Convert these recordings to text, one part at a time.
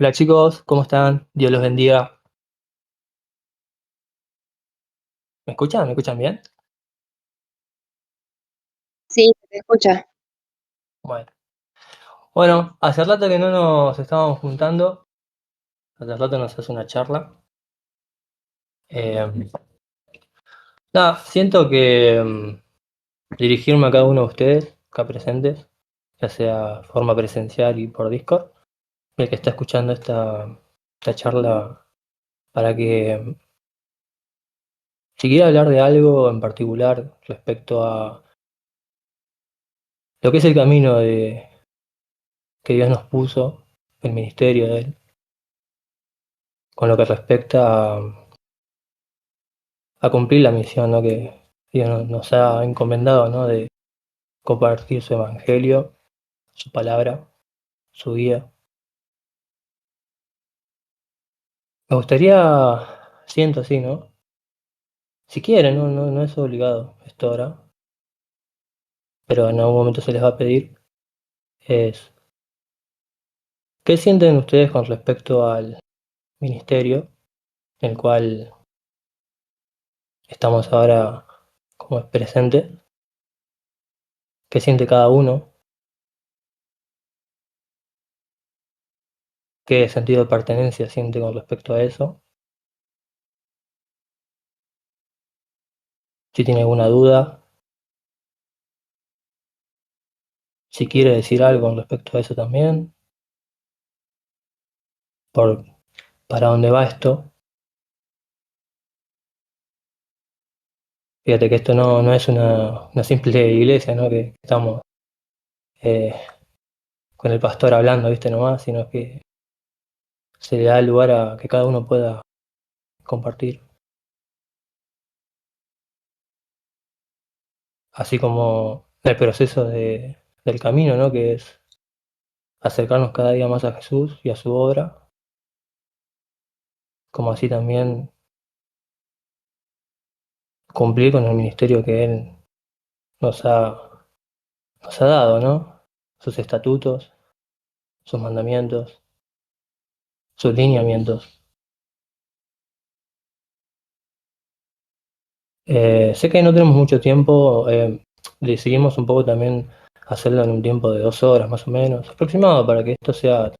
Hola chicos, ¿cómo están? Dios los bendiga. ¿Me escuchan? ¿Me escuchan bien? Sí, se te escucha. Bueno. Bueno, hace rato que no nos estábamos juntando, hace rato nos hace una charla. Eh, Nada, siento que dirigirme a cada uno de ustedes, acá presentes, ya sea de forma presencial y por Discord, el que está escuchando esta charla, para que si quiere hablar de algo en particular respecto a lo que es el camino que Dios nos puso, el ministerio de Él, con lo que respecta a cumplir la misión, ¿no? Que Dios nos ha encomendado, ¿no? De compartir su evangelio, su palabra, su guía. Me gustaría, siento así, ¿no? Si quieren, no es obligado esto ahora, pero en algún momento se les va a pedir, es ¿qué sienten ustedes con respecto al ministerio en el cual estamos ahora como es presente? ¿Qué siente cada uno? ¿Qué sentido de pertenencia siente con respecto a eso? Si tiene alguna duda, si quiere decir algo con respecto a eso también, por para dónde va esto. Fíjate que esto no es una simple iglesia, ¿no? Que estamos eh, con el pastor hablando, ¿viste? Nomás, sino que se le da lugar a que cada uno pueda compartir. Así como el proceso del camino, ¿no? Que es acercarnos cada día más a Jesús y a su obra, como así también cumplir con el ministerio que Él nos ha, nos ha dado, ¿no? Sus estatutos, sus mandamientos, sus lineamientos. Sé que no tenemos mucho tiempo, decidimos un poco también hacerlo en un tiempo de 2 horas más o menos, aproximado, para que esto sea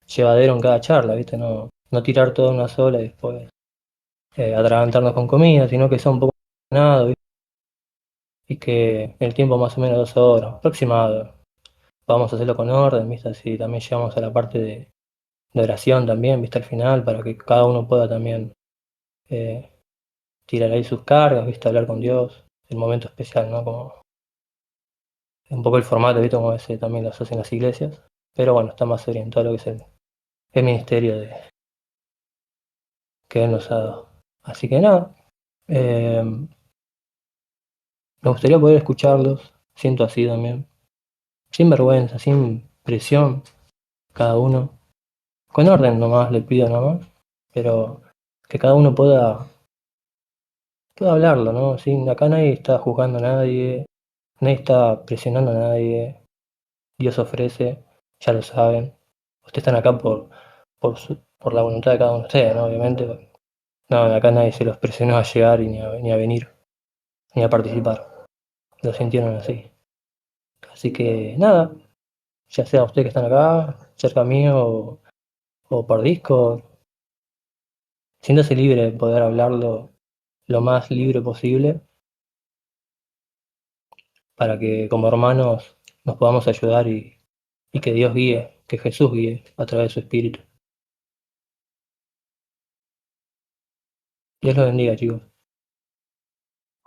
llevadero en cada charla, ¿viste? No tirar toda una sola y después atragantarnos con comida, sino que sea un poco ordenado, ¿viste? Y que el tiempo más o menos 2 horas, aproximado. Vamos a hacerlo con orden, ¿viste? Así también llegamos a la parte de oración también, ¿viste? Al final, para que cada uno pueda también eh, tirar ahí sus cargas, ¿viste? Hablar con Dios, el momento especial, ¿no? Como un poco el formato, ¿viste? Como ese también lo hacen las iglesias. Pero bueno, está más orientado a lo que es el ministerio que Él nos ha dado. Así que nada, me gustaría poder escucharlos, siento así también, sin vergüenza, sin presión, cada uno. Con orden nomás, le pido nomás, pero que cada uno pueda hablarlo, ¿no? Sin, acá nadie está juzgando a nadie, nadie está presionando a nadie. Dios ofrece, ya lo saben. Ustedes están acá por la voluntad de cada uno de ustedes, ¿no? Obviamente. No, acá nadie se los presionó a llegar y ni a venir, ni a participar. Lo sintieron así. Así que nada, ya sea ustedes que están acá, cerca mío o por Discord, siéntase libre de poder hablarlo lo más libre posible para que como hermanos nos podamos ayudar y que Dios guíe, que Jesús guíe a través de su Espíritu. Dios los bendiga, chicos.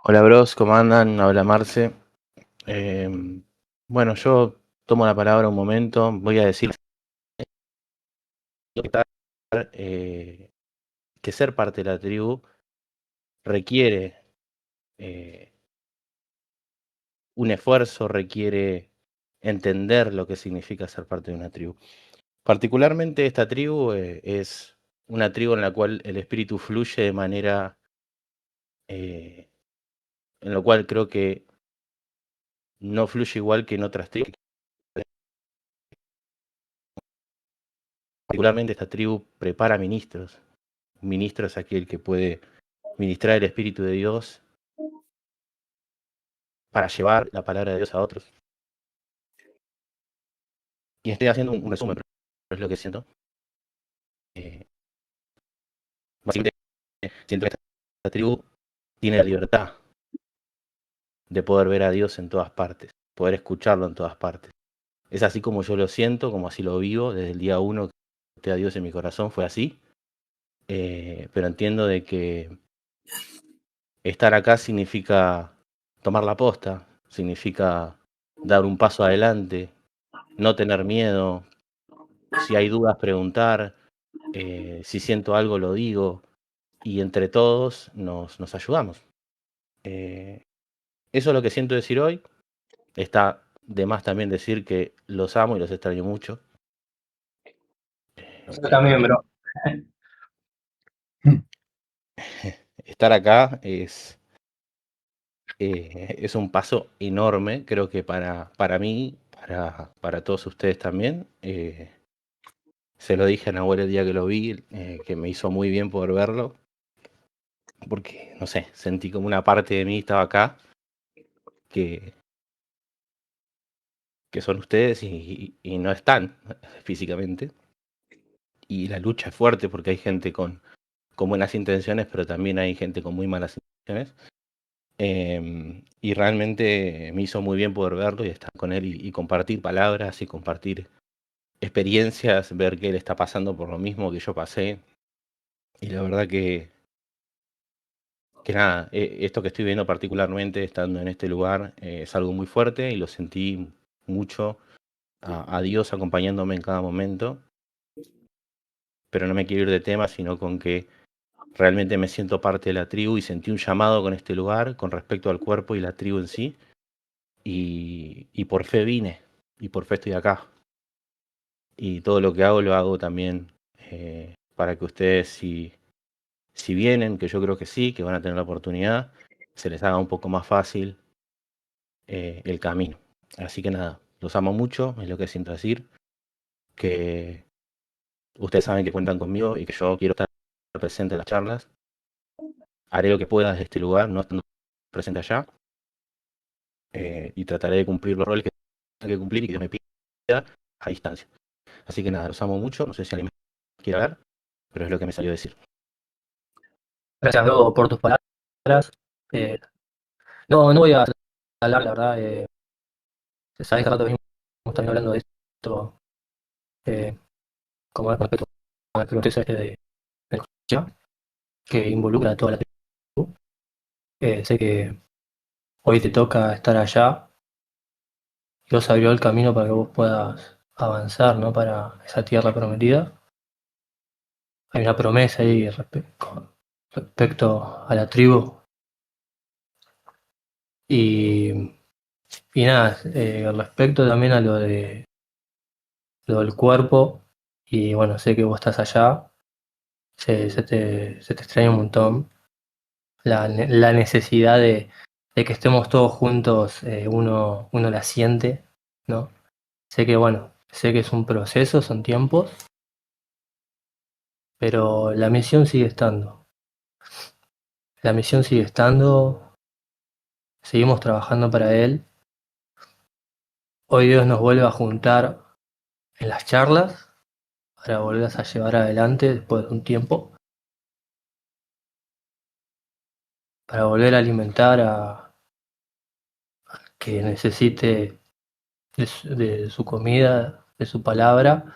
Hola bros, ¿cómo andan? Habla Marce. Bueno, yo tomo la palabra un momento, voy a decir eh, que ser parte de la tribu requiere eh, un esfuerzo, requiere entender lo que significa ser parte de una tribu. Particularmente esta tribu es una tribu en la cual el espíritu fluye de manera eh, en lo cual creo que no fluye igual que en otras tribus. particularmente esta tribu prepara ministros. Ministro es aquel que puede ministrar el Espíritu de Dios para llevar la palabra de Dios a otros. Y estoy haciendo un resumen, pero es lo que siento. Básicamente, siento que esta tribu tiene la libertad de poder ver a Dios en todas partes, poder escucharlo en todas partes. Es así como yo lo siento, como así lo vivo, desde el día uno que acepté a Dios en mi corazón fue así. Pero entiendo de que estar acá significa tomar la posta, significa dar un paso adelante, no tener miedo, si hay dudas preguntar, si siento algo lo digo, y entre todos nos ayudamos. Eso es lo que siento decir hoy. Está de más también decir que los amo y los extraño mucho. Yo también, bro. Estar acá es un paso enorme, creo que para mí, para todos ustedes también. Se lo dije a Nahuel el día que lo vi, que me hizo muy bien poder verlo, porque, no sé, sentí como una parte de mí estaba acá, que son ustedes y no están físicamente. Y la lucha es fuerte porque hay gente con buenas intenciones, pero también hay gente con muy malas intenciones. Y realmente me hizo muy bien poder verlo y estar con él y compartir palabras y compartir experiencias, ver que él está pasando por lo mismo que yo pasé. Y la verdad que nada, esto que estoy viendo particularmente estando en este lugar es algo muy fuerte y lo sentí mucho a Dios acompañándome en cada momento. Pero no me quiero ir de tema, sino con que realmente me siento parte de la tribu y sentí un llamado con este lugar con respecto al cuerpo y la tribu en sí. Y por fe vine, y por fe estoy acá. Y todo lo que hago lo hago también para que ustedes, si vienen, que yo creo que sí, que van a tener la oportunidad, se les haga un poco más fácil el camino. Así que nada, los amo mucho, es lo que siento decir, que ustedes saben que cuentan conmigo y que yo quiero estar presente en las charlas. Haré lo que pueda desde este lugar, no estando presente allá, y trataré de cumplir los roles que tenga que cumplir y que Dios me pida a distancia. Así que nada, los amo mucho, no sé si alguien me quiere hablar, pero es lo que me salió a decir. Gracias, bro, por tus palabras. Eh, no voy a hablar, la verdad. Sabes que rato venimos también hablando de esto, eh, como es con respecto al proceso este de escucha, que involucra a toda la tribu. Sé que hoy te toca estar allá. Dios abrió el camino para que vos puedas avanzar, ¿no? Para esa tierra prometida. Hay una promesa ahí con respecto a la tribu. Y, y nada, respecto también a lo del cuerpo, y bueno, sé que vos estás allá, se te extraña un montón la necesidad de que estemos todos juntos, uno la siente, ¿no? Sé que, bueno, sé que es un proceso, son tiempos, pero la misión sigue estando. La misión sigue estando, seguimos trabajando para Él. Hoy Dios nos vuelve a juntar en las charlas para volverlas a llevar adelante después de un tiempo, para volver a alimentar a que necesite de su comida, de su palabra,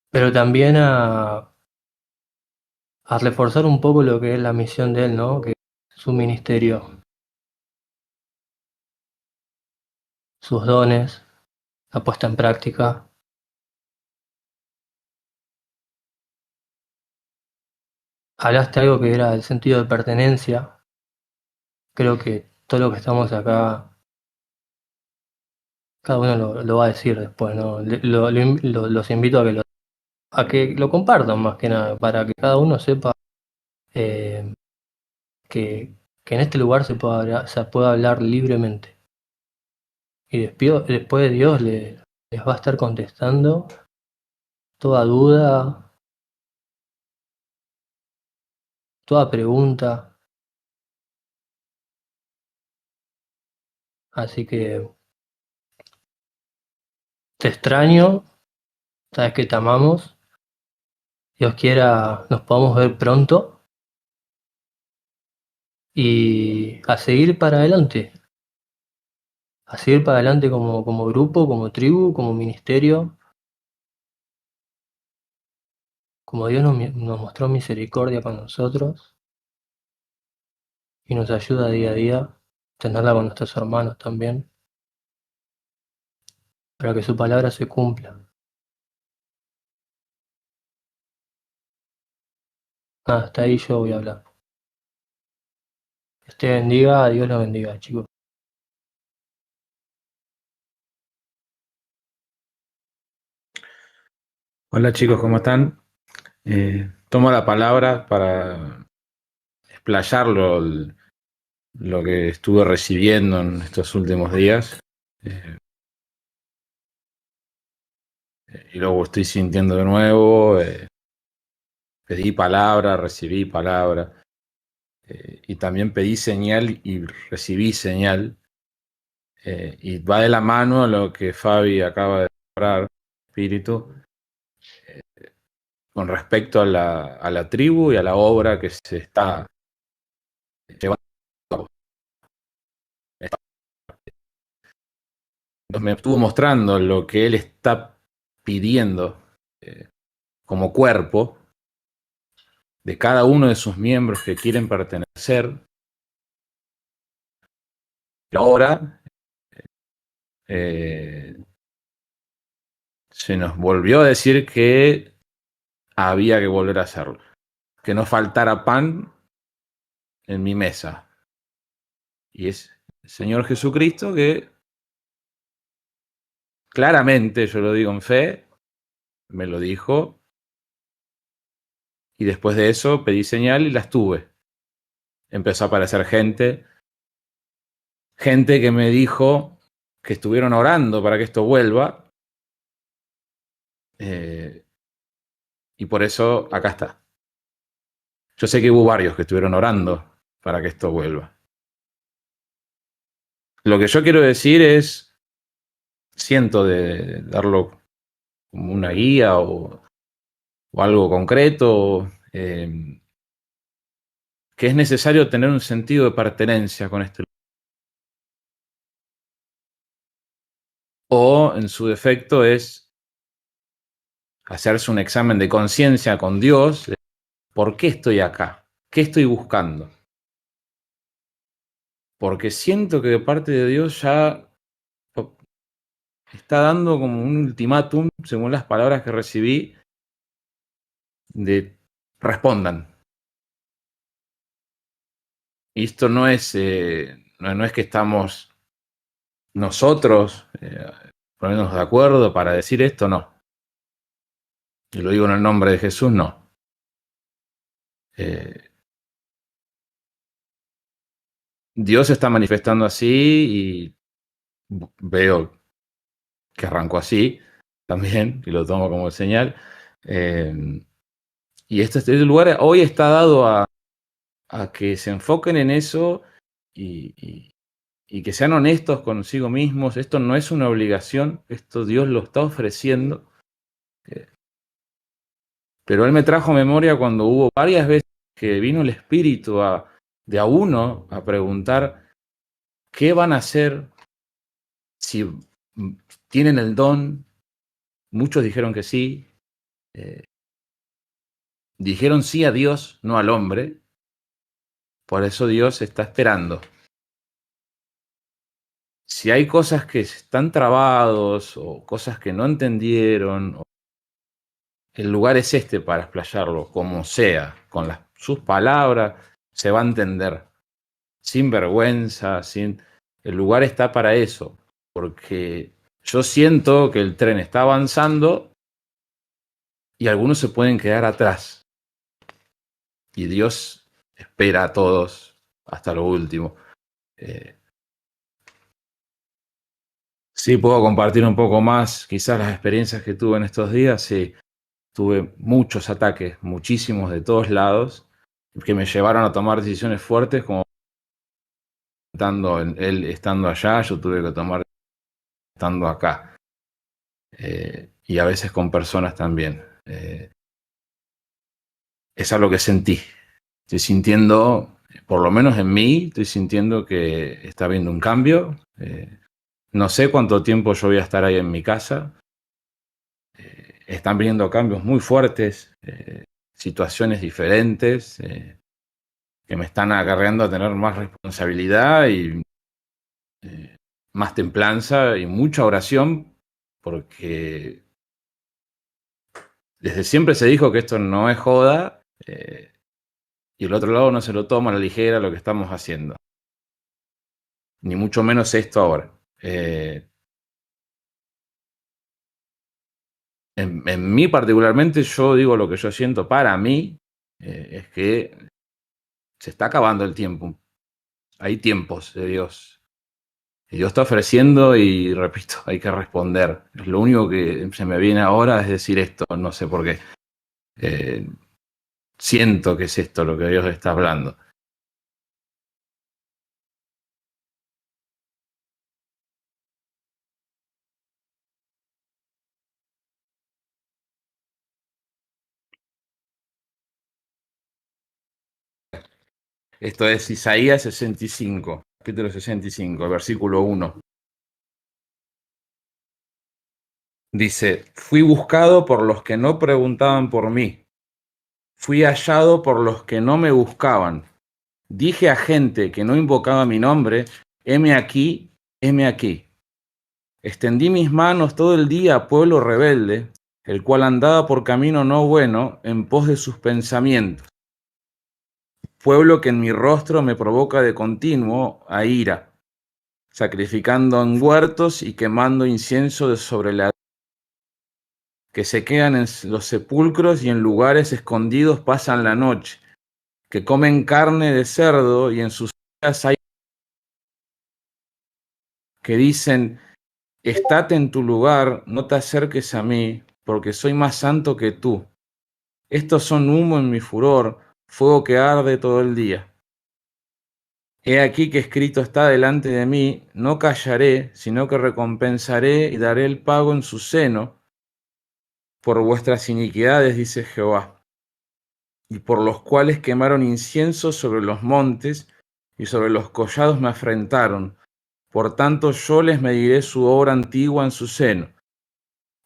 pero también a reforzar un poco lo que es la misión de él, ¿no? Que es su ministerio, sus dones, la puesta en práctica. Hablaste algo que era el sentido de pertenencia. Creo que todo lo que estamos acá, cada uno lo va a decir después, ¿no? Los invito a que lo compartan más que nada, para que cada uno sepa eh, que en este lugar se pueda hablar libremente. Y después Dios les va a estar contestando toda duda, toda pregunta. Así que te extraño, sabes que te amamos. Dios quiera nos podamos ver pronto y a seguir para adelante. A seguir para adelante como grupo, como tribu, como ministerio. Como Dios nos mostró misericordia con nosotros y nos ayuda día a día, tenerla con nuestros hermanos también, para que su palabra se cumpla. Hasta ahí yo voy a hablar. Dios te bendiga, Dios los bendiga, chicos. Hola chicos, ¿cómo están? Tomo la palabra para explayar lo que estuve recibiendo en estos últimos días eh, y luego estoy sintiendo de nuevo. Pedí palabra, recibí palabra y también pedí señal y recibí señal. Y va de la mano a lo que Fabi acaba de hablar, espíritu, con respecto a la tribu y a la obra que se está llevando a cabo. Me estuvo mostrando lo que él está pidiendo como cuerpo de cada uno de sus miembros que quieren pertenecer. Y ahora se nos volvió a decir que había que volver a hacerlo, que no faltara pan en mi mesa. Y es el Señor Jesucristo que claramente, yo lo digo en fe, me lo dijo, y después de eso pedí señal y las tuve. Empezó a aparecer gente que me dijo que estuvieron orando para que esto vuelva, y por eso acá está. Yo sé que hubo varios que estuvieron orando para que esto vuelva. Lo que yo quiero decir es, siento de darlo como una guía o algo concreto, que es necesario tener un sentido de pertenencia con este lugar. O, en su defecto, es hacerse un examen de conciencia con Dios. ¿Por qué estoy acá? ¿Qué estoy buscando? Porque siento que de parte de Dios ya está dando como un ultimátum, según las palabras que recibí, de respondan. Y esto no es, no es que estamos nosotros ponernos de acuerdo para decir esto, no. Y lo digo en el nombre de Jesús, no. Dios se está manifestando así y veo que arrancó así también, y lo tomo como señal. Y este lugar hoy está dado a que se enfoquen en eso y que sean honestos consigo mismos. Esto no es una obligación, esto Dios lo está ofreciendo. Pero Él me trajo a memoria cuando hubo varias veces que vino el Espíritu de a uno a preguntar qué van a hacer si tienen el don. Muchos dijeron que sí. Dijeron sí a Dios, no al hombre. Por eso Dios está esperando. Si hay cosas que están trabados o cosas que no entendieron, el lugar es este para explayarlo, como sea, con sus palabras, se va a entender, sin vergüenza, sin... El lugar está para eso, porque yo siento que el tren está avanzando y algunos se pueden quedar atrás. Y Dios espera a todos hasta lo último. Sí, puedo compartir un poco más, quizás las experiencias que tuve en estos días. Sí, tuve muchos ataques, muchísimos de todos lados, que me llevaron a tomar decisiones fuertes, como él estando allá, yo tuve que tomar estando acá. Y a veces con personas también. Es algo que sentí. Estoy sintiendo, por lo menos en mí, estoy sintiendo que está habiendo un cambio. No sé cuánto tiempo yo voy a estar ahí en mi casa. Están viniendo cambios muy fuertes, situaciones diferentes, que me están acarreando a tener más responsabilidad y más templanza y mucha oración, porque desde siempre se dijo que esto no es joda, y el otro lado no se lo toma a la ligera lo que estamos haciendo. Ni mucho menos esto ahora. En mí particularmente, yo digo lo que yo siento para mí, es que se está acabando el tiempo. Hay tiempos de Dios. Y Dios está ofreciendo y, repito, hay que responder. Lo único que se me viene ahora es decir esto, no sé por qué. Siento que es esto lo que Dios está hablando. Esto es Isaías 65, capítulo 65, versículo 1. Dice, fui buscado por los que no preguntaban por mí. Fui hallado por los que no me buscaban. Dije a gente que no invocaba mi nombre, heme aquí, heme aquí. Extendí mis manos todo el día a pueblo rebelde, el cual andaba por camino no bueno en pos de sus pensamientos. Pueblo que en mi rostro me provoca de continuo a ira, sacrificando en huertos y quemando incienso de sobre la que se quedan en los sepulcros y en lugares escondidos pasan la noche, que comen carne de cerdo y en sus sillas hay que dicen, estate en tu lugar, no te acerques a mí, porque soy más santo que tú. Estos son humo en mi furor, fuego que arde todo el día. He aquí que escrito está delante de mí, no callaré, sino que recompensaré y daré el pago en su seno por vuestras iniquidades, dice Jehová, y por los cuales quemaron incienso sobre los montes y sobre los collados me afrentaron. Por tanto yo les mediré su obra antigua en su seno.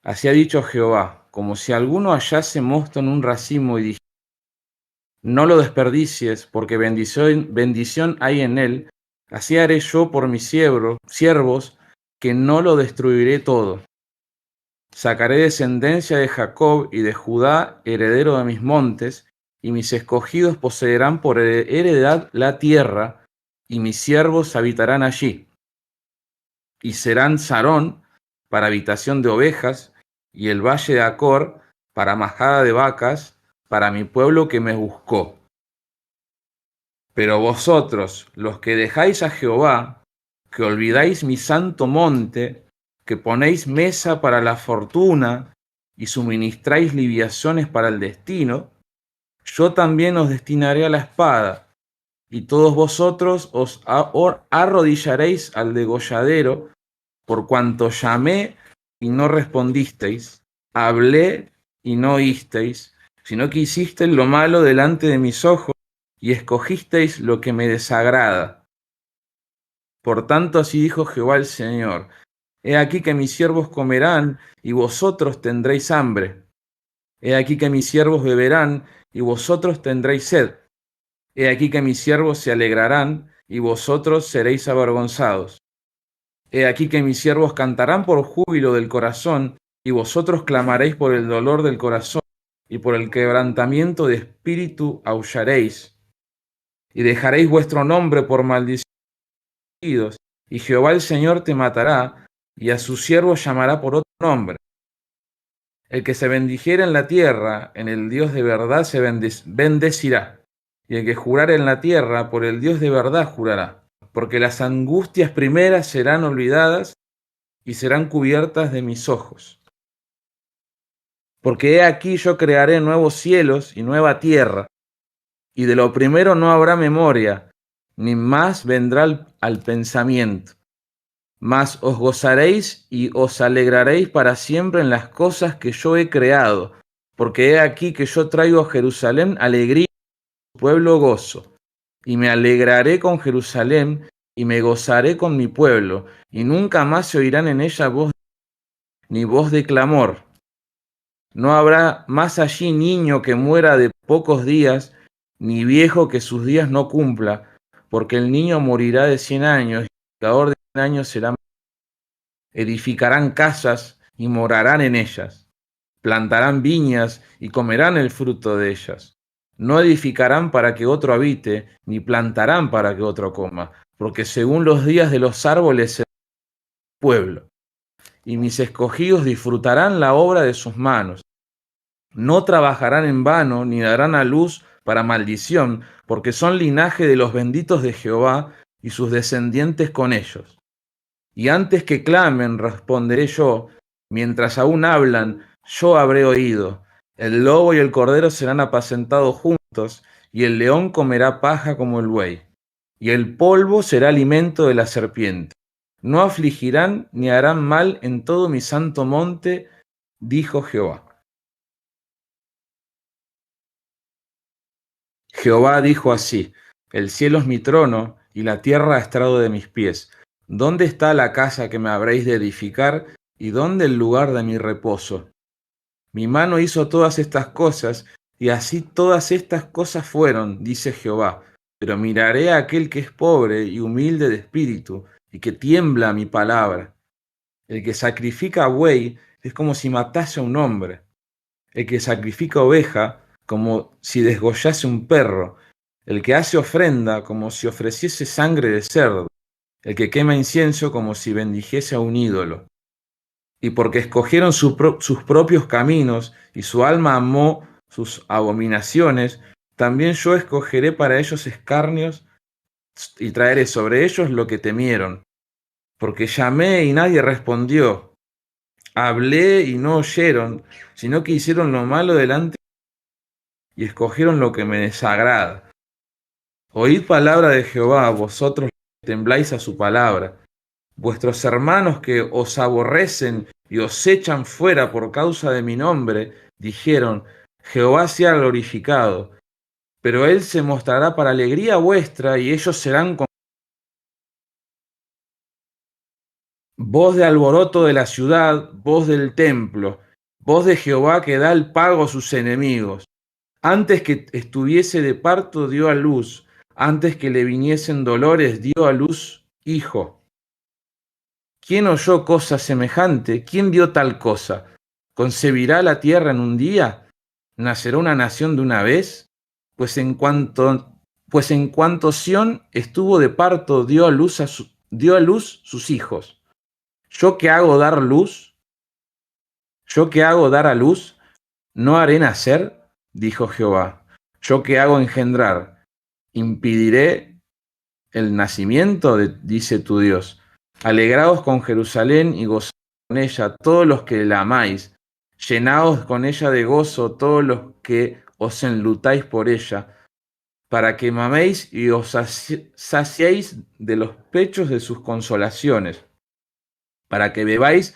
Así ha dicho Jehová, como si alguno hallase mosto en un racimo y dijese, no lo desperdicies, porque bendición hay en él, así haré yo por mis siervos, que no lo destruiré todo. Sacaré descendencia de Jacob y de Judá, heredero de mis montes, y mis escogidos poseerán por heredad la tierra, y mis siervos habitarán allí. Y serán Sarón para habitación de ovejas, y el valle de Acor para majada de vacas, para mi pueblo que me buscó. Pero vosotros, los que dejáis a Jehová, que olvidáis mi santo monte, que ponéis mesa para la fortuna y suministráis libaciones para el destino, yo también os destinaré a la espada, y todos vosotros os arrodillaréis al degolladero, por cuanto llamé y no respondisteis, hablé y no oísteis, sino que hicisteis lo malo delante de mis ojos y escogisteis lo que me desagrada. Por tanto, así dijo Jehová el Señor, he aquí que mis siervos comerán y vosotros tendréis hambre. He aquí que mis siervos beberán y vosotros tendréis sed. He aquí que mis siervos se alegrarán y vosotros seréis avergonzados. He aquí que mis siervos cantarán por júbilo del corazón, y vosotros clamaréis por el dolor del corazón, y por el quebrantamiento de espíritu aullaréis. Y dejaréis vuestro nombre por maldición, y Jehová el Señor te matará, y a sus siervos llamará por otro nombre. El que se bendijera en la tierra, en el Dios de verdad se bendecirá, y el que jurare en la tierra, por el Dios de verdad jurará. Porque las angustias primeras serán olvidadas, y serán cubiertas de mis ojos. Porque he aquí yo crearé nuevos cielos y nueva tierra, y de lo primero no habrá memoria, ni más vendrá al pensamiento. Mas os gozaréis y os alegraréis para siempre en las cosas que yo he creado, porque he aquí que yo traigo a Jerusalén alegría y a su pueblo gozo. Y me alegraré con Jerusalén y me gozaré con mi pueblo, y nunca más se oirán en ella voz ni voz de clamor. No habrá más allí niño que muera de pocos días, ni viejo que sus días no cumpla, porque el niño morirá de 100 años, y el pecador de 100 años será. Edificarán casas y morarán en ellas. Plantarán viñas y comerán el fruto de ellas. No edificarán para que otro habite, ni plantarán para que otro coma, porque según los días de los árboles será el pueblo. Y mis escogidos disfrutarán la obra de sus manos. No trabajarán en vano, ni darán a luz para maldición, porque son linaje de los benditos de Jehová, y sus descendientes con ellos. Y antes que clamen, responderé yo, mientras aún hablan, yo habré oído. El lobo y el cordero serán apacentados juntos, y el león comerá paja como el buey. Y el polvo será alimento de la serpiente. No afligirán ni harán mal en todo mi santo monte, dijo Jehová. Jehová dijo así: el cielo es mi trono, y la tierra estrado de mis pies. ¿Dónde está la casa que me habréis de edificar, y dónde el lugar de mi reposo? Mi mano hizo todas estas cosas, y así todas estas cosas fueron, dice Jehová. Pero miraré a aquel que es pobre y humilde de espíritu, y que tiembla a mi palabra. El que sacrifica buey es como si matase a un hombre. El que sacrifica oveja, como si desgollase un perro. El que hace ofrenda, como si ofreciese sangre de cerdo. El que quema incienso, como si bendijese a un ídolo. Y porque escogieron sus propios caminos, y su alma amó sus abominaciones, también yo escogeré para ellos escarnios, y traeré sobre ellos lo que temieron. Porque llamé y nadie respondió. Hablé y no oyeron, sino que hicieron lo malo delante y escogieron lo que me desagrada. Oíd palabra de Jehová, vosotros que tembláis a su palabra. Vuestros hermanos que os aborrecen y os echan fuera por causa de mi nombre, dijeron: Jehová sea glorificado. Pero él se mostrará para alegría vuestra, y ellos serán con voz de alboroto de la ciudad, voz del templo, voz de Jehová que da el pago a sus enemigos. Antes que estuviese de parto dio a luz, antes que le viniesen dolores dio a luz hijo. ¿Quién oyó cosa semejante? ¿Quién vio tal cosa? ¿Concebirá la tierra en un día? ¿Nacerá una nación de una vez? Pues en cuanto Sión estuvo de parto, dio a luz sus hijos. ¿Yo que hago dar luz? ¿Yo que hago dar a luz? ¿No haré nacer? Dijo Jehová. ¿Yo que hago engendrar? ¿Impediré el nacimiento? Dice tu Dios. Alegraos con Jerusalén y gozaos con ella todos los que la amáis. Llenaos con ella de gozo todos los que os enlutáis por ella, para que maméis y os saciéis de los pechos de sus consolaciones, para que bebáis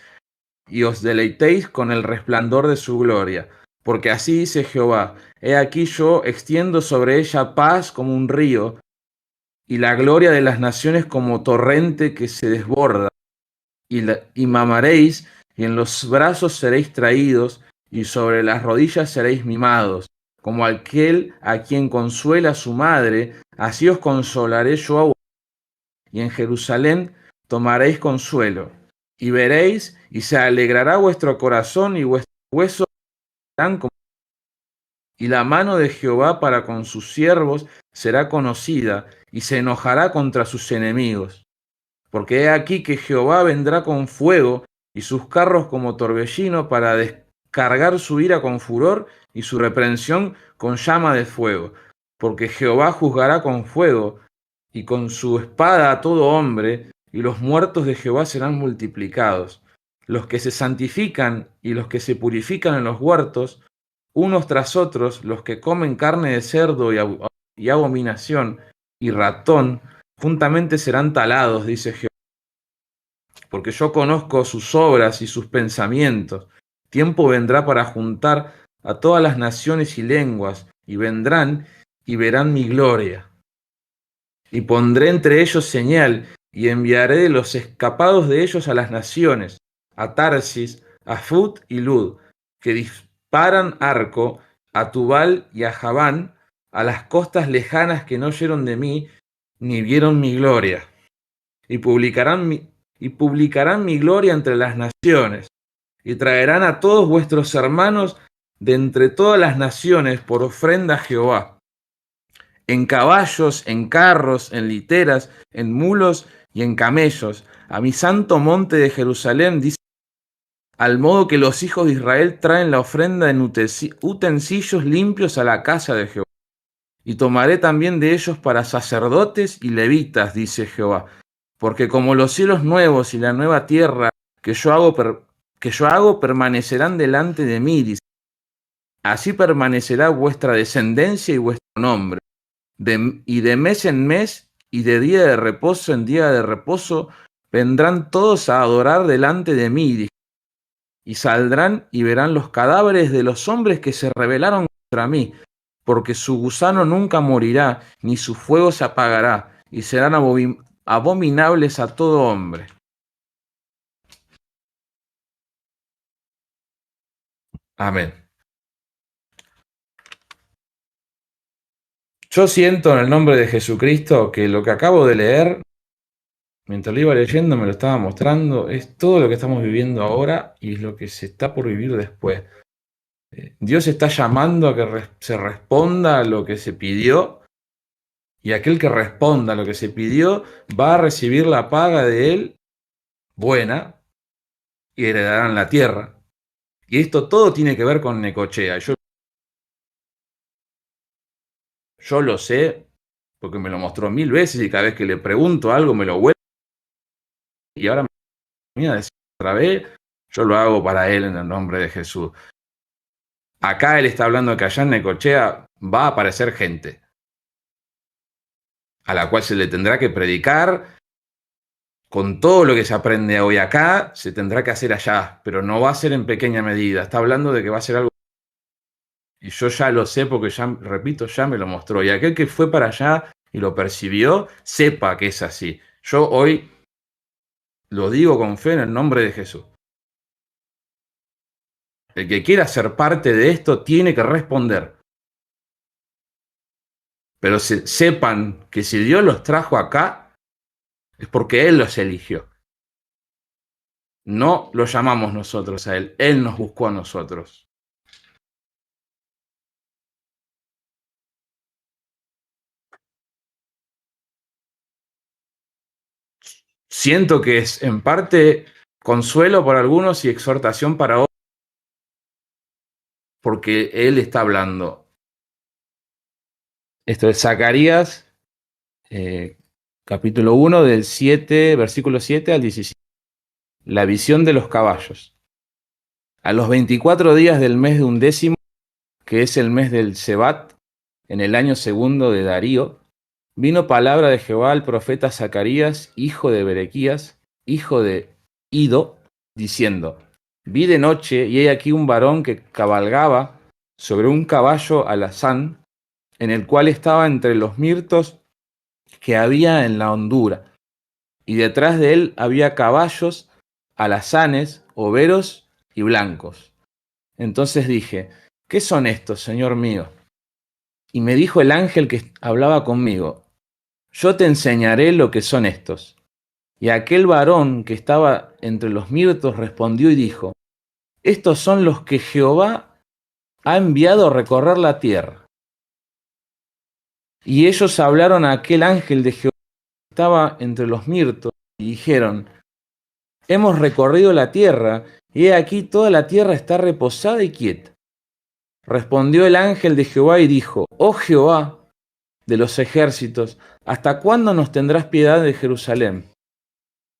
y os deleitéis con el resplandor de su gloria. Porque así dice Jehová: he aquí yo extiendo sobre ella paz como un río, y la gloria de las naciones como torrente que se desborda. Y mamaréis, y en los brazos seréis traídos, y sobre las rodillas seréis mimados, como aquel a quien consuela su madre, así os consolaré yo a vosotros, y en Jerusalén tomaréis consuelo. Y veréis, y se alegrará vuestro corazón, y vuestros huesos serán como. Y la mano de Jehová para con sus siervos será conocida, y se enojará contra sus enemigos. Porque he aquí que Jehová vendrá con fuego, y sus carros como torbellino, para descargar su ira con furor, y su reprensión con llama de fuego. Porque Jehová juzgará con fuego, y con su espada a todo hombre, y los muertos de Jehová serán multiplicados. Los que se santifican y los que se purifican en los huertos, unos tras otros, los que comen carne de cerdo y abominación y ratón, juntamente serán talados, dice Jehová. Porque yo conozco sus obras y sus pensamientos. Tiempo vendrá para juntar a todas las naciones y lenguas, y vendrán y verán mi gloria. Y pondré entre ellos señal, y enviaré de los escapados de ellos a las naciones, a Tarsis, a Fut y Lud, que disparan arco, a Tubal y a Javán, a las costas lejanas que no oyeron de mí, ni vieron mi gloria. Y publicarán mi gloria entre las naciones, y traerán a todos vuestros hermanos de entre todas las naciones por ofrenda a Jehová, en caballos, en carros, en literas, en mulos y en camellos, a mi santo monte de Jerusalén, dice, al modo que los hijos de Israel traen la ofrenda en utensilios limpios a la casa de Jehová. Y tomaré también de ellos para sacerdotes y levitas, dice Jehová, porque como los cielos nuevos y la nueva tierra que yo hago permanecerán delante de mí, dice, así permanecerá vuestra descendencia y vuestro nombre. Y de mes en mes y de día de reposo en día de reposo vendrán todos a adorar delante de mí, dice, y saldrán y verán los cadáveres de los hombres que se rebelaron contra mí, porque su gusano nunca morirá, ni su fuego se apagará, y serán abominables a todo hombre. Amén. Yo siento en el nombre de Jesucristo que lo que acabo de leer, mientras lo iba leyendo me lo estaba mostrando, es todo lo que estamos viviendo ahora y es lo que se está por vivir después. Dios está llamando a que se responda a lo que se pidió, y aquel que responda a lo que se pidió va a recibir la paga de él buena y heredarán la tierra. Y esto todo tiene que ver con Necochea. Yo lo sé porque me lo mostró 1000 veces y cada vez que le pregunto algo me lo vuelve. Y ahora me viene a decir otra vez, yo lo hago para él en el nombre de Jesús. Acá él está hablando de que allá en Necochea va a aparecer gente a la cual se le tendrá que predicar con todo lo que se aprende hoy acá, se tendrá que hacer allá, pero no va a ser en pequeña medida. Está hablando de que va a ser algo. Y yo ya lo sé porque ya, repito, ya me lo mostró. Y aquel que fue para allá y lo percibió, sepa que es así. Yo hoy lo digo con fe en el nombre de Jesús. El que quiera ser parte de esto tiene que responder. Pero sepan que si Dios los trajo acá, es porque Él los eligió. No lo llamamos nosotros a Él, Él nos buscó a nosotros. Siento que es en parte consuelo para algunos y exhortación para otros, porque Él está hablando. Esto es Zacarías, capítulo 1, del 7, versículo 7 al 17. La visión de los caballos. A los 24 días del mes de 11, que es el mes del Sebat, en el año segundo de Darío, vino palabra de Jehová al profeta Zacarías, hijo de Berequías, hijo de Ido, diciendo: Vi de noche, y he aquí un varón que cabalgaba sobre un caballo alazán, en el cual estaba entre los mirtos que había en la hondura, y detrás de él había caballos alazanes, overos y blancos. Entonces dije: ¿qué son estos, Señor mío? Y me dijo el ángel que hablaba conmigo: yo te enseñaré lo que son estos. Y aquel varón que estaba entre los mirtos respondió y dijo: estos son los que Jehová ha enviado a recorrer la tierra. Y ellos hablaron a aquel ángel de Jehová que estaba entre los mirtos y dijeron: hemos recorrido la tierra, y he aquí toda la tierra está reposada y quieta. Respondió el ángel de Jehová y dijo: oh Jehová de los ejércitos, ¿hasta cuándo nos tendrás piedad de Jerusalén?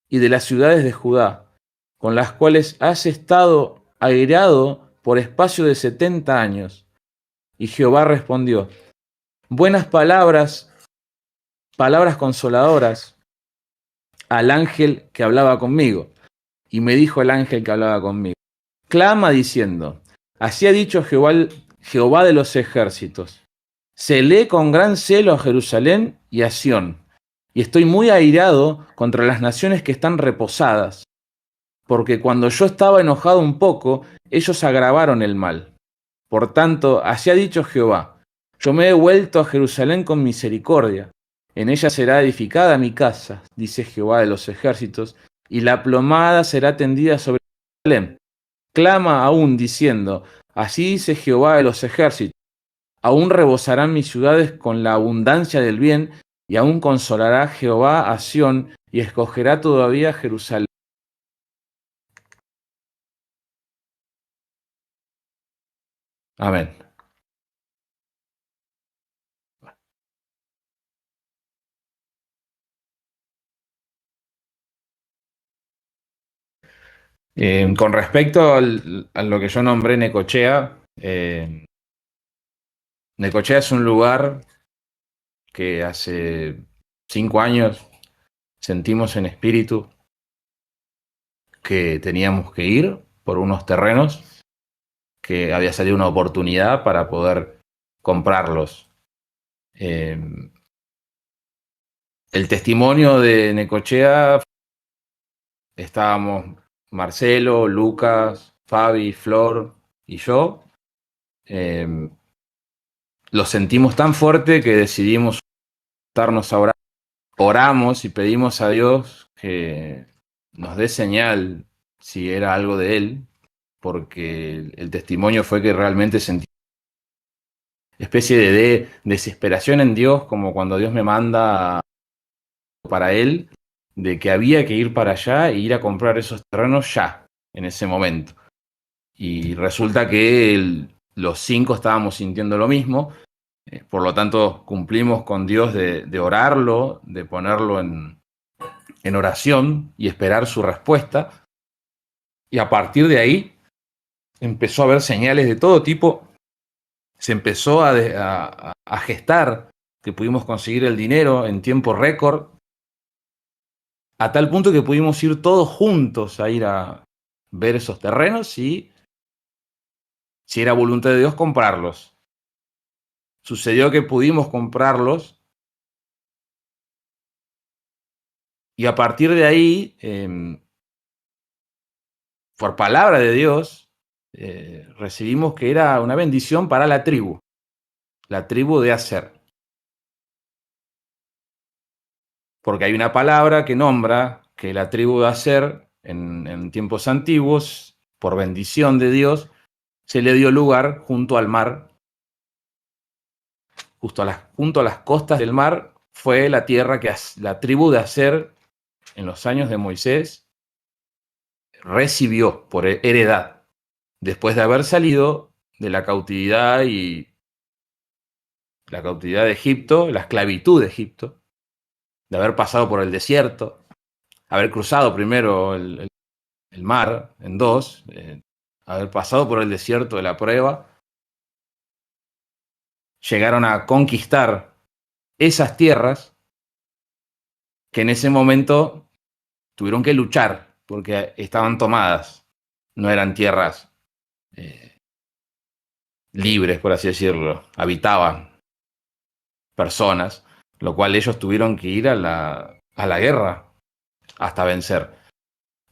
y de las ciudades de Judá, con las cuales has estado airado por espacio de 70 años. Y Jehová respondió: buenas palabras, palabras consoladoras al ángel que hablaba conmigo. Y me dijo el ángel que hablaba conmigo: clama diciendo, así ha dicho Jehová de los ejércitos, celé con gran celo a Jerusalén y a Sión, y estoy muy airado contra las naciones que están reposadas, porque cuando yo estaba enojado un poco, ellos agravaron el mal. Por tanto, así ha dicho Jehová, yo me he vuelto a Jerusalén con misericordia, en ella será edificada mi casa, dice Jehová de los ejércitos, y la plomada será tendida sobre Jerusalén. Clama aún diciendo, así dice Jehová de los ejércitos, aún rebosarán mis ciudades con la abundancia del bien, y aún consolará Jehová a Sión, y escogerá todavía Jerusalén. Amén. Con respecto a lo que yo nombré Necochea, Necochea es un lugar que hace 5 años sentimos en espíritu que teníamos que ir por unos terrenos, que había salido una oportunidad para poder comprarlos. El testimonio de Necochea, estábamos Marcelo, Lucas, Fabi, Flor y yo. Lo sentimos tan fuerte que decidimos estarnos a orar. Oramos y pedimos a Dios que nos dé señal si era algo de Él, porque el testimonio fue que realmente sentí una especie de desesperación en Dios, como cuando Dios me manda para Él, de que había que ir para allá e ir a comprar esos terrenos ya, en ese momento. Y resulta que los 5 estábamos sintiendo lo mismo. Por lo tanto, cumplimos con Dios de orarlo, de ponerlo en oración y esperar su respuesta. Y a partir de ahí empezó a haber señales de todo tipo. Se empezó a gestar que pudimos conseguir el dinero en tiempo récord, a tal punto que pudimos ir todos juntos a ir a ver esos terrenos y, si era voluntad de Dios, comprarlos. Sucedió que pudimos comprarlos y a partir de ahí, por palabra de Dios, recibimos que era una bendición para la tribu de Aser. Porque hay una palabra que nombra que la tribu de Aser, en tiempos antiguos, por bendición de Dios, se le dio lugar junto al mar, junto a las costas del mar, fue la tierra que la tribu de Aser, en los años de Moisés, recibió por heredad, después de haber salido de la cautividad de Egipto, la esclavitud de Egipto, de haber pasado por el desierto, haber cruzado primero el mar en 2, haber pasado por el desierto de la prueba, llegaron a conquistar esas tierras que en ese momento tuvieron que luchar porque estaban tomadas, no eran tierras libres, por así decirlo, habitaban personas, lo cual ellos tuvieron que ir a la guerra hasta vencer.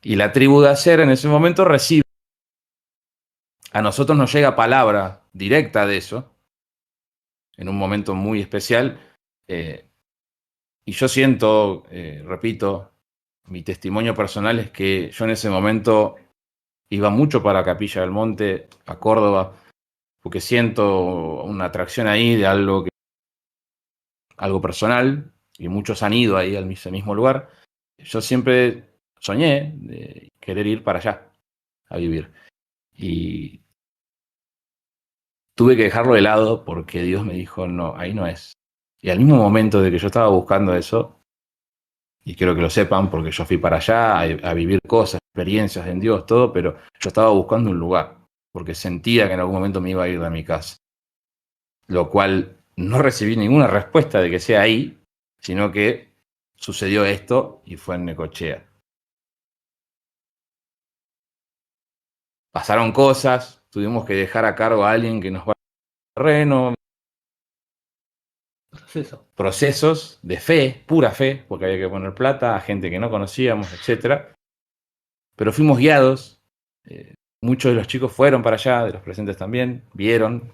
Y la tribu de Aser en ese momento recibe. A nosotros nos llega palabra directa de eso, en un momento muy especial, y yo siento, repito, mi testimonio personal es que yo en ese momento iba mucho para Capilla del Monte, a Córdoba, porque siento una atracción ahí de algo personal, y muchos han ido ahí al mismo lugar. Yo siempre soñé de querer ir para allá a vivir. Y tuve que dejarlo de lado porque Dios me dijo, no, ahí no es. Y al mismo momento de que yo estaba buscando eso, y quiero que lo sepan porque yo fui para allá a vivir cosas, experiencias en Dios, todo, pero yo estaba buscando un lugar, porque sentía que en algún momento me iba a ir de mi casa. Lo cual no recibí ninguna respuesta de que sea ahí, sino que sucedió esto y fue en Necochea. Pasaron cosas, tuvimos que dejar a cargo a alguien que nos va a terreno, procesos de fe, pura fe, porque había que poner plata a gente que no conocíamos, etc. Pero fuimos guiados, muchos de los chicos fueron para allá, de los presentes también, vieron,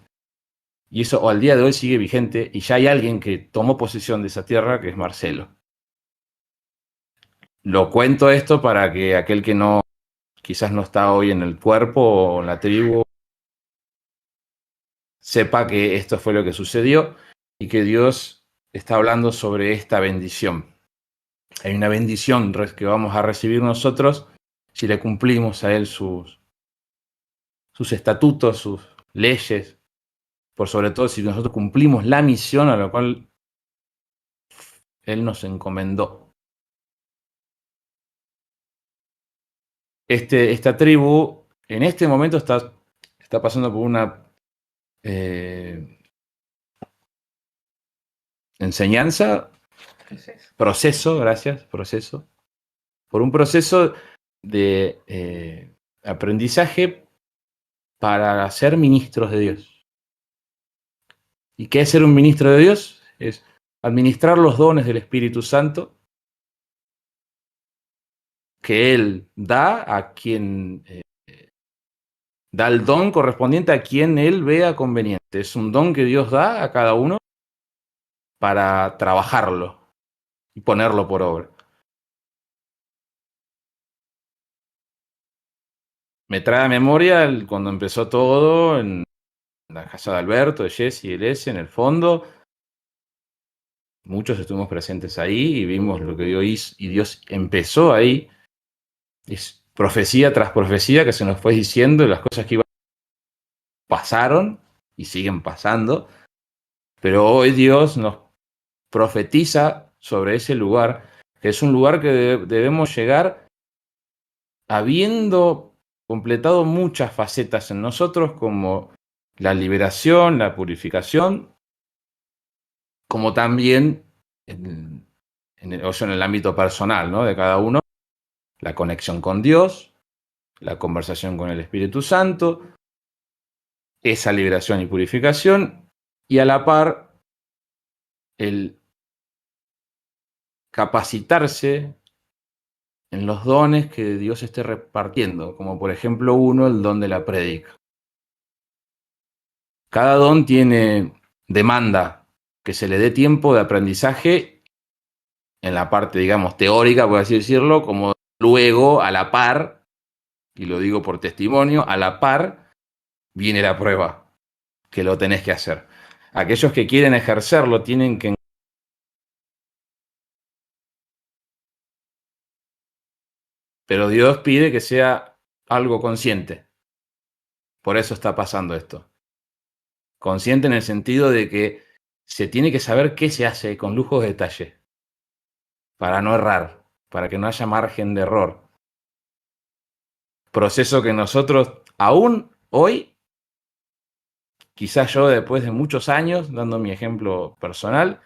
y eso al día de hoy sigue vigente, y ya hay alguien que tomó posesión de esa tierra, que es Marcelo. Lo cuento esto para que aquel que no, quizás no está hoy en el cuerpo o en la tribu, sepa que esto fue lo que sucedió y que Dios está hablando sobre esta bendición. Hay una bendición que vamos a recibir nosotros si le cumplimos a Él sus estatutos, sus leyes, por sobre todo si nosotros cumplimos la misión a la cual Él nos encomendó. Esta tribu en este momento está pasando por una enseñanza, proceso, gracias, proceso, por un proceso de aprendizaje para ser ministros de Dios. ¿Y qué es ser un ministro de Dios? Es administrar los dones del Espíritu Santo que Él da a quien da el don correspondiente a quien Él vea conveniente. Es un don que Dios da a cada uno para trabajarlo y ponerlo por obra. Me trae a memoria cuando empezó todo en la casa de Alberto, de Jesse y el S, en el fondo. Muchos estuvimos presentes ahí y vimos lo que Dios hizo, y Dios empezó ahí. Es profecía tras profecía que se nos fue diciendo, las cosas que pasaron y siguen pasando. Pero hoy Dios nos profetiza sobre ese lugar, que es un lugar que debemos llegar habiendo completado muchas facetas en nosotros, como la liberación, la purificación, como también en el ámbito personal, ¿no?, de cada uno, la conexión con Dios, la conversación con el Espíritu Santo, esa liberación y purificación, y a la par el capacitarse en los dones que Dios esté repartiendo, como por ejemplo el don de la prédica. Cada don demanda que se le dé tiempo de aprendizaje en la parte, digamos, teórica, por así decirlo, como luego, a la par, y lo digo por testimonio, a la par viene la prueba, que lo tenés que hacer. Aquellos que quieren ejercerlo tienen que... Pero Dios pide que sea algo consciente. Por eso está pasando esto. Consciente en el sentido de que se tiene que saber qué se hace con lujo de detalle, para no errar, para que no haya margen de error. Proceso que nosotros, aún hoy, quizás yo después de muchos años, dando mi ejemplo personal,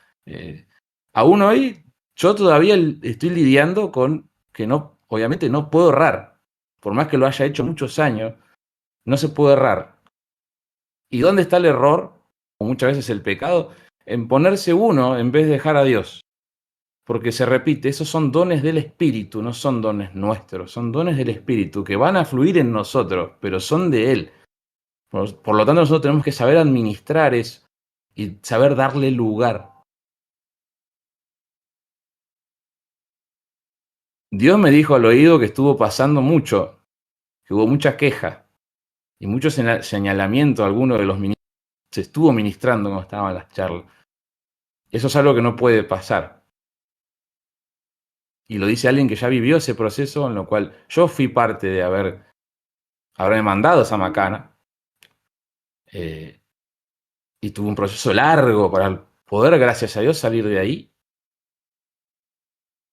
aún hoy yo todavía estoy lidiando con que no, obviamente no puedo errar. Por más que lo haya hecho muchos años, no se puede errar. ¿Y dónde está el error? O muchas veces el pecado, en ponerse uno en vez de dejar a Dios. Porque se repite, esos son dones del Espíritu, no son dones nuestros, son dones del Espíritu que van a fluir en nosotros, pero son de Él. Por lo tanto, nosotros tenemos que saber administrar eso y saber darle lugar. Dios me dijo al oído que estuvo pasando mucho, que hubo mucha queja y mucho señalamiento a alguno de los ministros. Se estuvo ministrando cuando estaban las charlas. Eso es algo que no puede pasar. Y lo dice alguien que ya vivió ese proceso, en lo cual yo fui parte de haberme mandado a esa macana. Y tuve un proceso largo para poder, gracias a Dios, salir de ahí.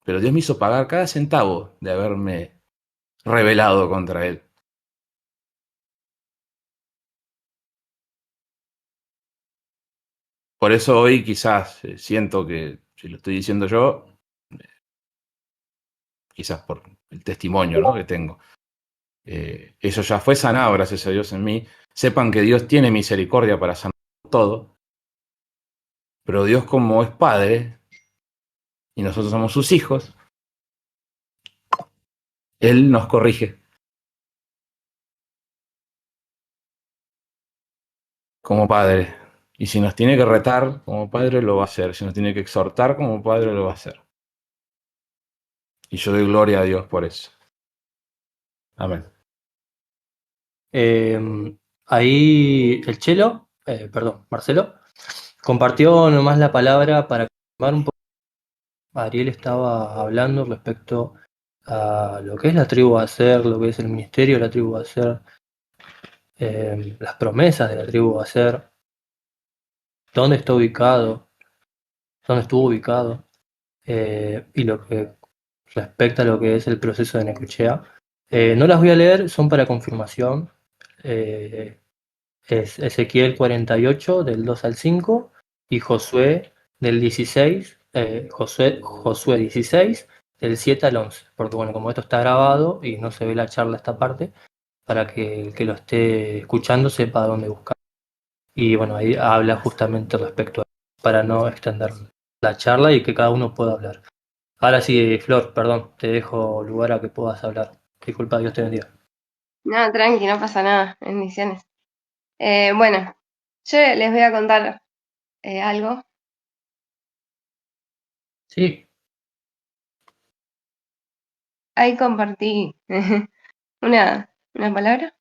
pero Dios me hizo pagar cada centavo de haberme rebelado contra Él. Por eso hoy quizás siento que, si lo estoy diciendo yo, quizás por el testimonio, ¿no?, que tengo, eso ya fue sanado, gracias a Dios, en mí. Sepan que Dios tiene misericordia para sanar todo, pero Dios, como es Padre y nosotros somos sus hijos, Él nos corrige como Padre. Y si nos tiene que retar como Padre, lo va a hacer. Si nos tiene que exhortar como Padre, lo va a hacer. Y yo doy gloria a Dios por eso. Amén. Ahí el Chelo, perdón, Marcelo, compartió nomás la palabra para confirmar un poco. Ariel estaba hablando respecto a lo que es la tribu Aser, lo que es el ministerio de la tribu Aser, las promesas de la tribu Aser, dónde está ubicado, dónde estuvo ubicado, y lo que respecta a lo que es el proceso de Necochea. No las voy a leer, son para confirmación. Es Ezequiel 48, del 2 al 5, y Josué del 16, Josué 16, del 7 al 11. Porque bueno, como esto está grabado y no se ve la charla esta parte, para que el que lo esté escuchando sepa dónde buscar. Y bueno, ahí habla justamente respecto a para no extender la charla y que cada uno pueda hablar. Ahora sí, Flor, perdón, te dejo lugar a que puedas hablar. Disculpa, Dios te bendiga. No, tranqui, no pasa nada. Bendiciones. Bueno, yo les voy a contar algo. Sí, Ahí compartí una palabra,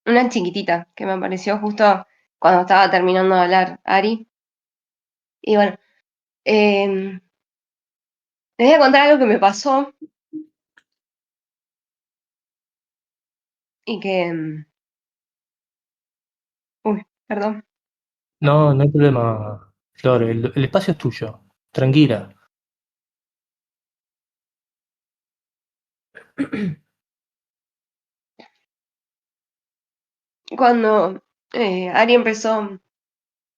una chiquitita que me apareció justo cuando estaba terminando de hablar Ari. Y bueno, les voy a contar algo que me pasó y que... Uy, perdón. no, no hay problema, Flor, el espacio es tuyo. Tranquila. Cuando Ari empezó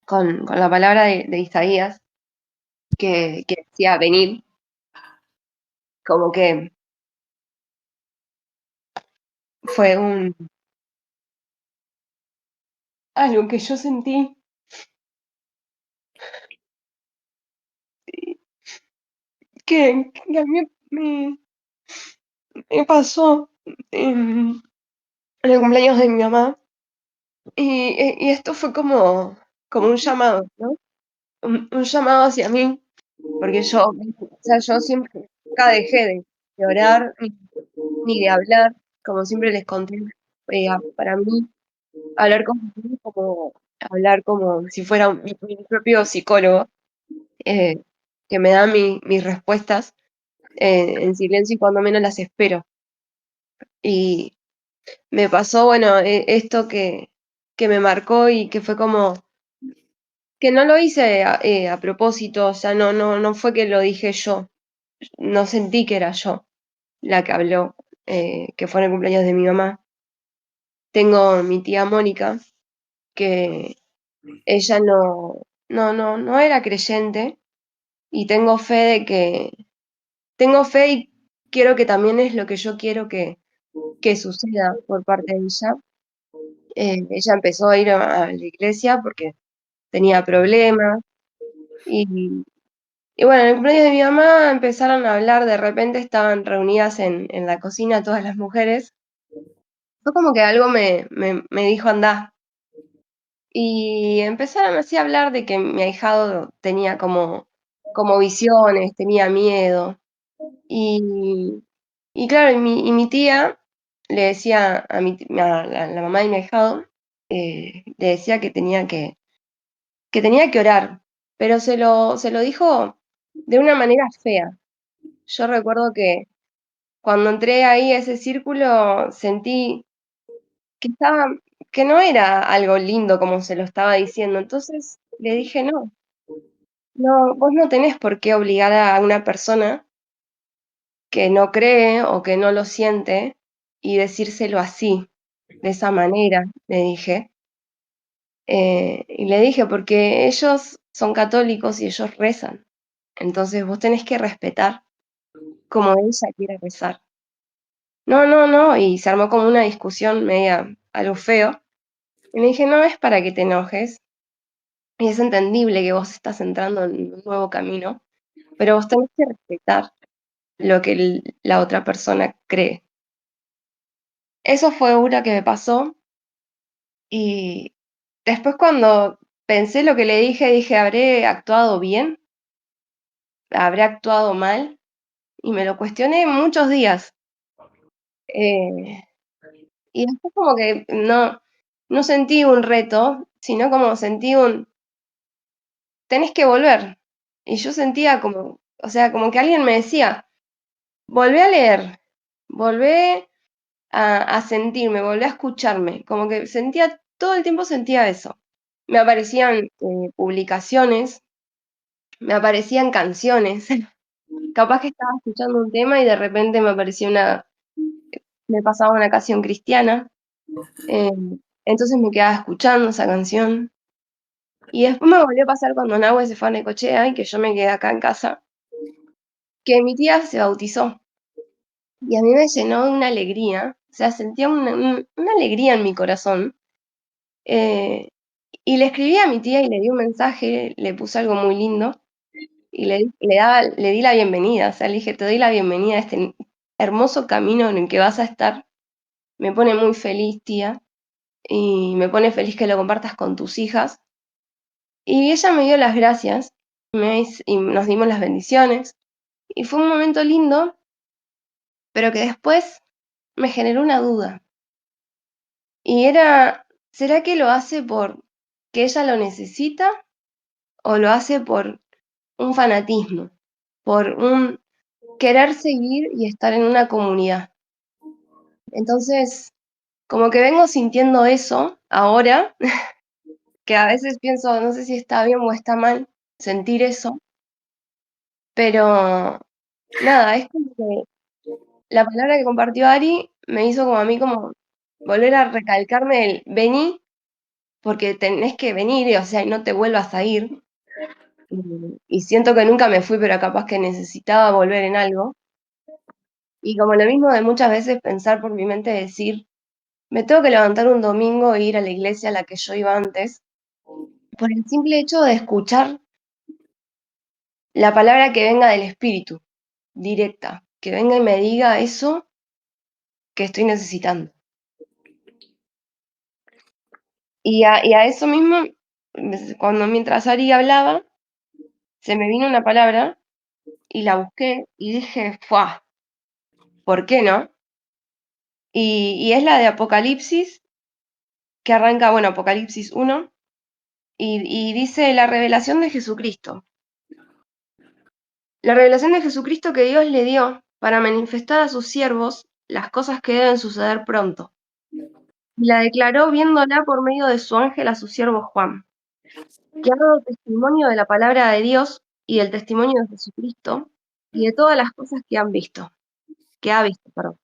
con la palabra de Isaías, que decía venir, como que fue algo que yo sentí que a mí me pasó en el cumpleaños de mi mamá. Y esto fue como un llamado, ¿no? Un llamado hacia mí, porque o sea, yo siempre, nunca dejé de orar ni de hablar, como siempre les conté. Para mí, hablar con Jesús es como hablar como si fuera mi propio psicólogo, eh, que me da mis respuestas en silencio y cuando menos las espero. Y me pasó, bueno, esto que me marcó y que fue como que no lo hice a propósito, o sea, no fue que lo dije yo, no sentí que era yo la que habló, que fue en el cumpleaños de mi mamá. Tengo mi tía Mónica, que ella no era creyente, y tengo fe y quiero que también es lo que yo quiero que suceda por parte de ella. Ella empezó a ir a la iglesia porque tenía problemas y, y bueno, en el cumpleaños de mi mamá empezaron a hablar, de repente estaban reunidas en la cocina todas las mujeres. Fue como que algo me dijo andá. Y empezaron así a hablar de que mi ahijado tenía como visiones, tenía miedo. Y, y claro, y mi tía le decía a la mamá de mi ahijado, le decía que tenía que orar, pero se lo dijo de una manera fea. Yo recuerdo que cuando entré ahí a ese círculo sentí que que no era algo lindo como se lo estaba diciendo. Entonces le dije no. No, vos no tenés por qué obligar a una persona que no cree o que no lo siente y decírselo así, de esa manera, le dije. Y le dije, porque ellos son católicos y ellos rezan. Entonces vos tenés que respetar como ella quiere rezar. No, no, no. Y se armó como una discusión media algo feo. Y le dije, no es para que te enojes. Y es entendible que vos estás entrando en un nuevo camino, pero vos tenés que respetar lo que la otra persona cree. Eso fue una que me pasó y después cuando pensé lo que le dije, ¿habré actuado bien? ¿Habré actuado mal? Y me lo cuestioné muchos días. Eh, y después como que no sentí un reto, sino como sentí tenés que volver. Y yo sentía como, o sea, como que alguien me decía, volvé a leer, volvé a sentirme, volví a escucharme, como que sentía, todo el tiempo sentía eso. Me aparecían publicaciones, me aparecían canciones, capaz que estaba escuchando un tema y de repente me pasaba una canción cristiana, eh, entonces me quedaba escuchando esa canción. Y después me volvió a pasar cuando Nahue se fue a Necochea y que yo me quedé acá en casa, que mi tía se bautizó. Y a mí me llenó de una alegría, o sea, sentía una alegría en mi corazón. Eh, y le escribí a mi tía y le di un mensaje, le puse algo muy lindo y le di la bienvenida, o sea, le dije, te doy la bienvenida a este hermoso camino en el que vas a estar. Me pone muy feliz, tía, y me pone feliz que lo compartas con tus hijas. Y ella me dio las gracias y nos dimos las bendiciones. Y fue un momento lindo, pero que después me generó una duda. Y era, ¿será que lo hace por que ella lo necesita o lo hace por un fanatismo, por un querer seguir y estar en una comunidad? Entonces, como que vengo sintiendo eso ahora, que a veces pienso, no sé si está bien o está mal sentir eso, pero nada, es como que la palabra que compartió Ari me hizo como a mí como volver a recalcarme el vení, porque tenés que venir, o sea, y no te vuelvas a ir. Y siento que nunca me fui, pero capaz que necesitaba volver en algo. Y como lo mismo de muchas veces pensar por mi mente decir, me tengo que levantar un domingo e ir a la iglesia a la que yo iba antes, por el simple hecho de escuchar la palabra que venga del Espíritu, directa, que venga y me diga eso que estoy necesitando. Y a eso mismo, cuando mientras Ari hablaba, se me vino una palabra y la busqué y dije, ¡fuah! ¿Por qué no? Y es la de Apocalipsis, que arranca, bueno, Apocalipsis 1, y dice la revelación de Jesucristo. La revelación de Jesucristo que Dios le dio para manifestar a sus siervos las cosas que deben suceder pronto. Y la declaró viéndola por medio de su ángel a su siervo Juan, que ha dado testimonio de la palabra de Dios y del testimonio de Jesucristo y de todas las cosas que ha visto, perdón.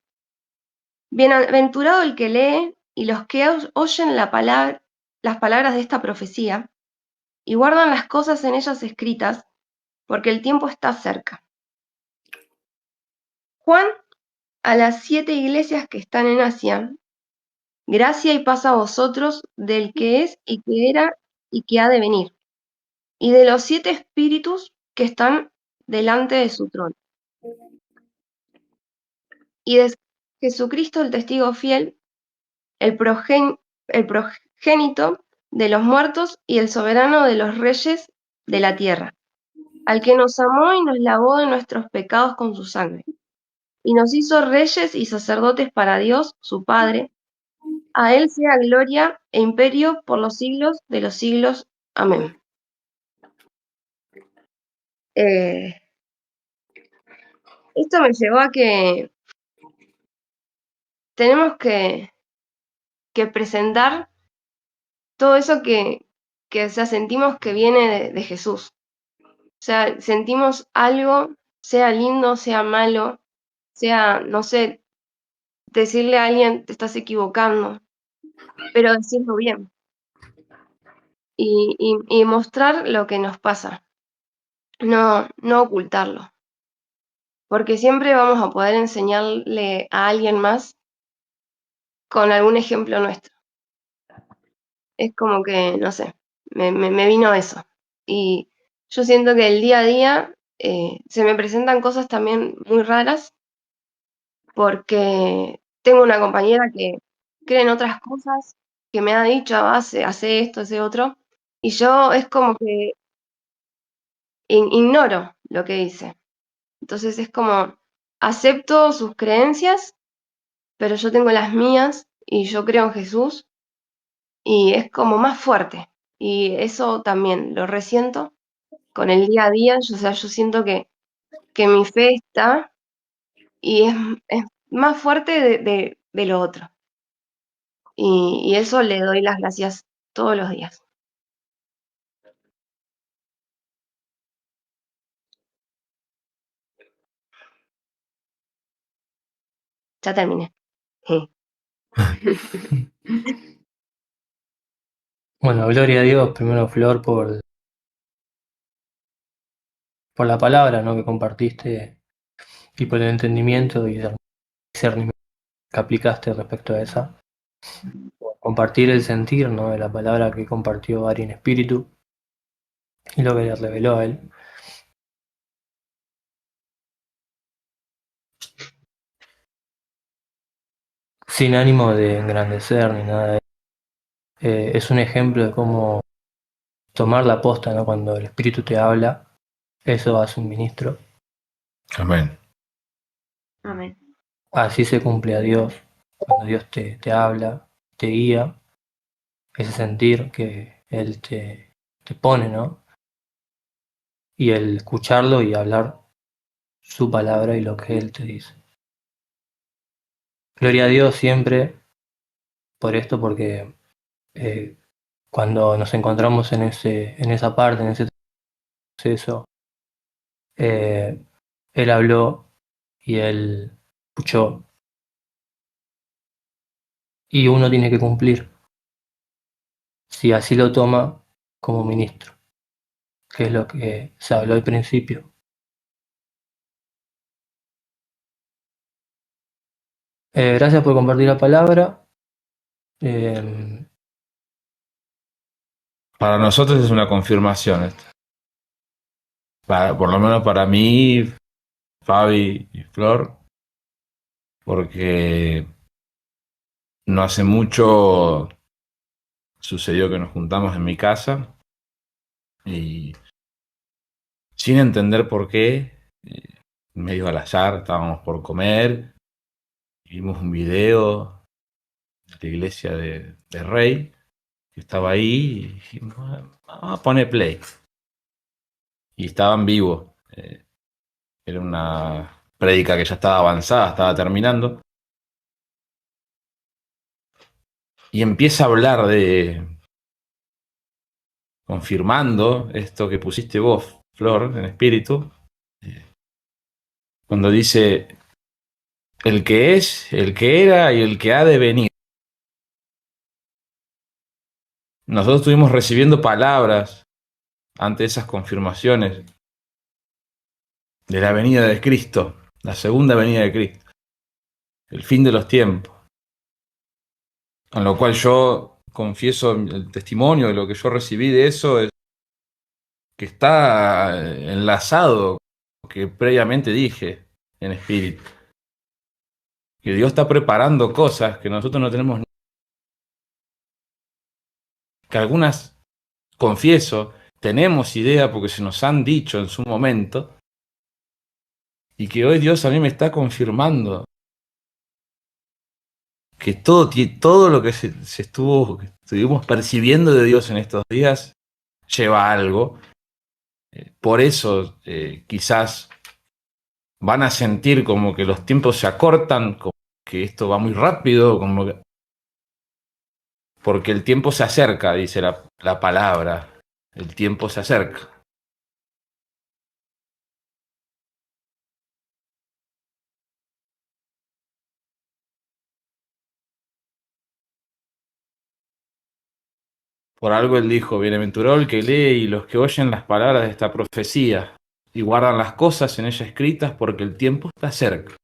Bienaventurado el que lee y los que oyen las palabras de esta profecía y guardan las cosas en ellas escritas, porque el tiempo está cerca. Juan, a las 7 iglesias que están en Asia, gracia y paz a vosotros del que es y que era y que ha de venir, y de los 7 espíritus que están delante de su trono, y de Jesucristo el testigo fiel, el progénito de los muertos y el soberano de los reyes de la tierra, al que nos amó y nos lavó de nuestros pecados con su sangre, y nos hizo reyes y sacerdotes para Dios, su Padre. A él sea gloria e imperio por los siglos de los siglos. Amén. Eh, Esto me llevó a que tenemos que presentar todo eso que o sea, sentimos que viene de Jesús. sea, sentimos algo, sea lindo, sea malo, sea, no sé, decirle a alguien te estás equivocando, pero decirlo bien y mostrar lo que nos pasa, no ocultarlo, porque siempre vamos a poder enseñarle a alguien más con algún ejemplo nuestro. Es como que, no sé, me vino eso. Y yo siento que el día a día se me presentan cosas también muy raras porque tengo una compañera que cree en otras cosas, que me ha dicho, hace esto, hace otro, y yo es como que ignoro lo que dice. Entonces es como, acepto sus creencias, pero yo tengo las mías y yo creo en Jesús y es como más fuerte. Y eso también lo resiento con el día a día. O sea, yo siento que mi fe está y es más fuerte de lo otro. Y eso le doy las gracias todos los días. Ya terminé. Sí. Bueno, gloria a Dios, primero Flor, por la palabra, ¿no? que compartiste y por el entendimiento y el discernimiento que aplicaste respecto a esa. Compartir el sentir, ¿no? de la palabra que compartió Ari en espíritu y lo que le reveló a él. Sin ánimo de engrandecer ni nada de eso. Es un ejemplo de cómo tomar la posta, ¿no? Cuando el espíritu te habla, eso hace un ministro. Amén. Amén. Así se cumple a Dios, cuando Dios te habla, te guía, ese sentir que Él te pone, ¿no? Y el escucharlo y hablar su palabra y lo que Él te dice. Gloria a Dios siempre por esto, porque cuando nos encontramos en esa parte, en ese proceso, eh, Él habló y Él escuchó y uno tiene que cumplir, si así lo toma como ministro, que es lo que se habló al principio. Gracias por compartir la palabra. Eh, Para nosotros es una confirmación esto. Por lo menos para mí, Fabi y Flor, porque no hace mucho sucedió que nos juntamos en mi casa y sin entender por qué, medio al azar, estábamos por comer, y vimos un video de la iglesia de Rey, que estaba ahí, y dijimos, vamos a poner play. Y estaban vivos. Era una prédica que ya estaba avanzada, estaba terminando. Y empieza a hablar confirmando esto que pusiste vos, Flor, en espíritu, cuando dice, el que es, el que era y el que ha de venir. Nosotros estuvimos recibiendo palabras ante esas confirmaciones de la venida de Cristo, la segunda venida de Cristo, el fin de los tiempos. Con lo cual yo confieso el testimonio de lo que yo recibí de eso, es que está enlazado con lo que previamente dije en espíritu. Que Dios está preparando cosas que nosotros no tenemos, que algunas, confieso, tenemos idea porque se nos han dicho en su momento, y que hoy Dios a mí me está confirmando que todo lo que que estuvimos percibiendo de Dios en estos días lleva algo. Por eso quizás van a sentir como que los tiempos se acortan, como que esto va muy rápido, porque el tiempo se acerca, dice la palabra. El tiempo se acerca. Por algo él dijo, bienaventurado el que lee y los que oyen las palabras de esta profecía y guardan las cosas en ella escritas porque el tiempo está cerca.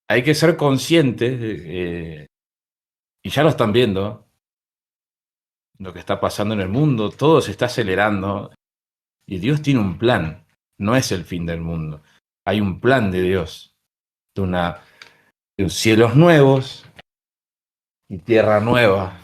Hay que ser conscientes, y ya lo están viendo, lo que está pasando en el mundo, todo se está acelerando y Dios tiene un plan, no es el fin del mundo. Hay un plan de Dios, de cielos nuevos y tierra nueva.